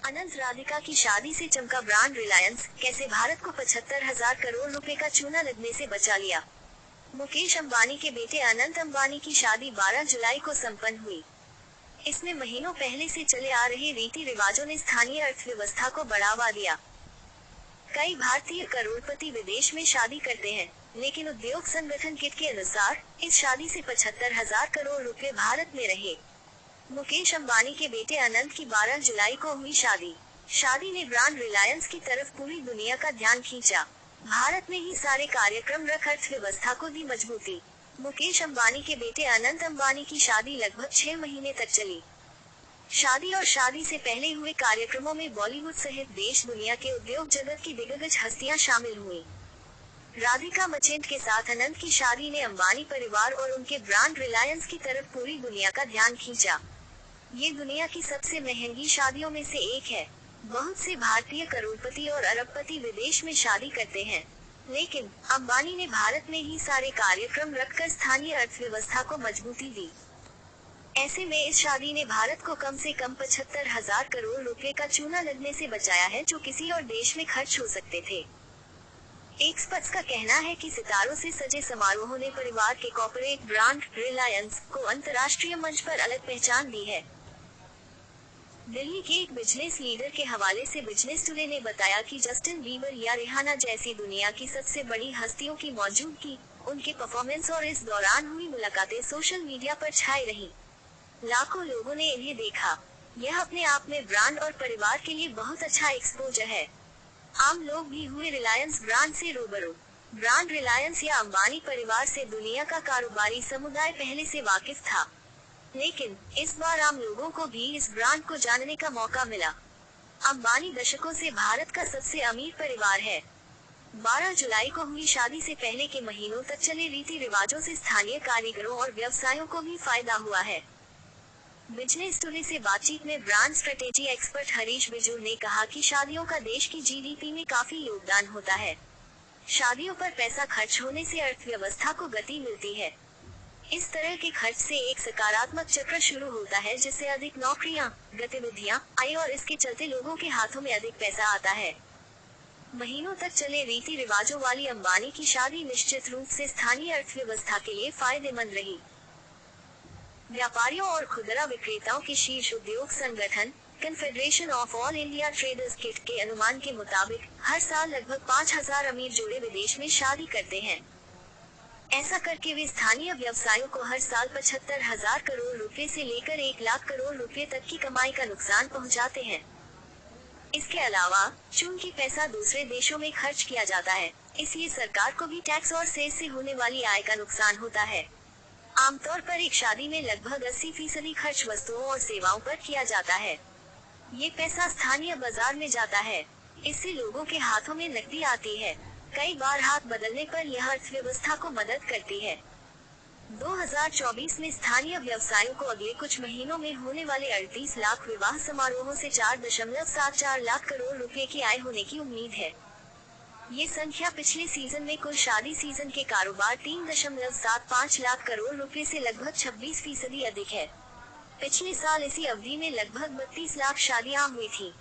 अनंत राधिका की शादी से चमका ब्रांड रिलायंस, कैसे भारत को 75,000 करोड़ रुपए का चूना लगने से बचा लिया। मुकेश अंबानी के बेटे अनंत अंबानी की शादी 12 जुलाई को संपन्न हुई। इसमें महीनों पहले से चले आ रहे रीति रिवाजों ने स्थानीय अर्थव्यवस्था को बढ़ावा दिया। कई भारतीय करोड़पति विदेश में शादी करते हैं, लेकिन उद्योग संगठन किट के अनुसार इस शादी से 75,000 करोड़ रुपए भारत में रहे। मुकेश अंबानी के बेटे अनंत की 12 जुलाई को हुई शादी ने ब्रांड रिलायंस की तरफ पूरी दुनिया का ध्यान खींचा। भारत में ही सारे कार्यक्रम रख अर्थव्यवस्था को दी मजबूती। मुकेश अंबानी के बेटे अनंत अंबानी की शादी लगभग 6 महीने तक चली। शादी और शादी से पहले हुए कार्यक्रमों में बॉलीवुड सहित देश दुनिया के उद्योग जगत की दिग्गज हस्तियां शामिल हुई। राधिका मर्चेंट के साथ अनंत की शादी ने अंबानी परिवार और उनके ब्रांड रिलायंस की तरफ पूरी दुनिया का ध्यान खींचा। ये दुनिया की सबसे महंगी शादियों में से एक है। बहुत से भारतीय करोड़पति और अरबपति विदेश में शादी करते हैं, लेकिन अंबानी ने भारत में ही सारे कार्यक्रम रखकर स्थानीय अर्थव्यवस्था को मजबूती दी। ऐसे में इस शादी ने भारत को कम से कम 75,000 करोड़ रुपए का चूना लगने से बचाया है, जो किसी और देश में खर्च हो सकते थे। एक्सपर्ट्स का कहना है कि सितारों से सजे समारोहों ने परिवार के कॉर्पोरेट ब्रांड रिलायंस को अंतर्राष्ट्रीय मंच पर अलग पहचान दी है। दिल्ली के एक बिजनेस लीडर के हवाले से बिजनेस टुडे ने बताया कि जस्टिन बीबर या रिहाना जैसी दुनिया की सबसे बड़ी हस्तियों की मौजूदगी, उनके परफॉर्मेंस और इस दौरान हुई मुलाकातें सोशल मीडिया पर छाई रही। लाखों लोगों ने इन्हें देखा। यह अपने आप में ब्रांड और परिवार के लिए बहुत अच्छा एक्सपोजर है। आम लोग भी हुए रिलायंस ब्रांड से रूबरू। ब्रांड रिलायंस या अंबानी परिवार से दुनिया का कारोबारी समुदाय पहले से वाकिफ था, लेकिन इस बार आम लोगों को भी इस ब्रांड को जानने का मौका मिला। अंबानी दशकों से भारत का सबसे अमीर परिवार है। 12 जुलाई को हुई शादी से पहले के महीनों तक चले रीति रिवाजों से स्थानीय कारीगरों और व्यवसायों को भी फायदा हुआ है। बिजनेस टुडे से बातचीत में ब्रांड स्ट्रेटेजी एक्सपर्ट हरीश बिजुल ने कहा कि शादियों का देश की जीडीपी में काफी योगदान होता है। शादियों पर पैसा खर्च होने से अर्थव्यवस्था को गति मिलती है। इस तरह के खर्च से एक सकारात्मक चक्र शुरू होता है, जिससे अधिक नौकरियां, गतिविधियां आई और इसके चलते लोगों के हाथों में अधिक पैसा आता है। महीनों तक चले रीति रिवाजों वाली अंबानी की शादी निश्चित रूप से स्थानीय अर्थव्यवस्था के लिए फायदेमंद रही। व्यापारियों और खुदरा विक्रेताओं के शीर्ष उद्योग संगठन confederation of all India traders kit के अनुमान के मुताबिक हर साल लगभग 5,000 अमीर जोड़े विदेश में शादी करते हैं। ऐसा करके वे स्थानीय व्यवसायों को हर साल 75,000 करोड़ रुपए से लेकर 1 लाख करोड़ रुपए तक की कमाई का नुकसान पहुंचाते हैं। इसके अलावा चूंकि पैसा दूसरे देशों में खर्च किया जाता है, इसलिए सरकार को भी टैक्स और सेस से होने वाली आय का नुकसान होता है। आमतौर पर एक शादी में लगभग 80% खर्च वस्तुओं और सेवाओं पर किया जाता है। ये पैसा स्थानीय बाजार में जाता है, इससे लोगों के हाथों में नकदी आती है। कई बार हाथ बदलने पर यह अर्थव्यवस्था को मदद करती है। 2024 में स्थानीय व्यवसायों को अगले कुछ महीनों में होने वाले 38 लाख विवाह समारोहों से 4.74 लाख करोड़ रुपए की आय होने की उम्मीद है। ये संख्या पिछले सीजन में कुल शादी सीजन के कारोबार 3.75 लाख करोड़ रुपए से लगभग 26% अधिक है। पिछले साल इसी अवधि में लगभग 32 लाख शादियां हुई थी।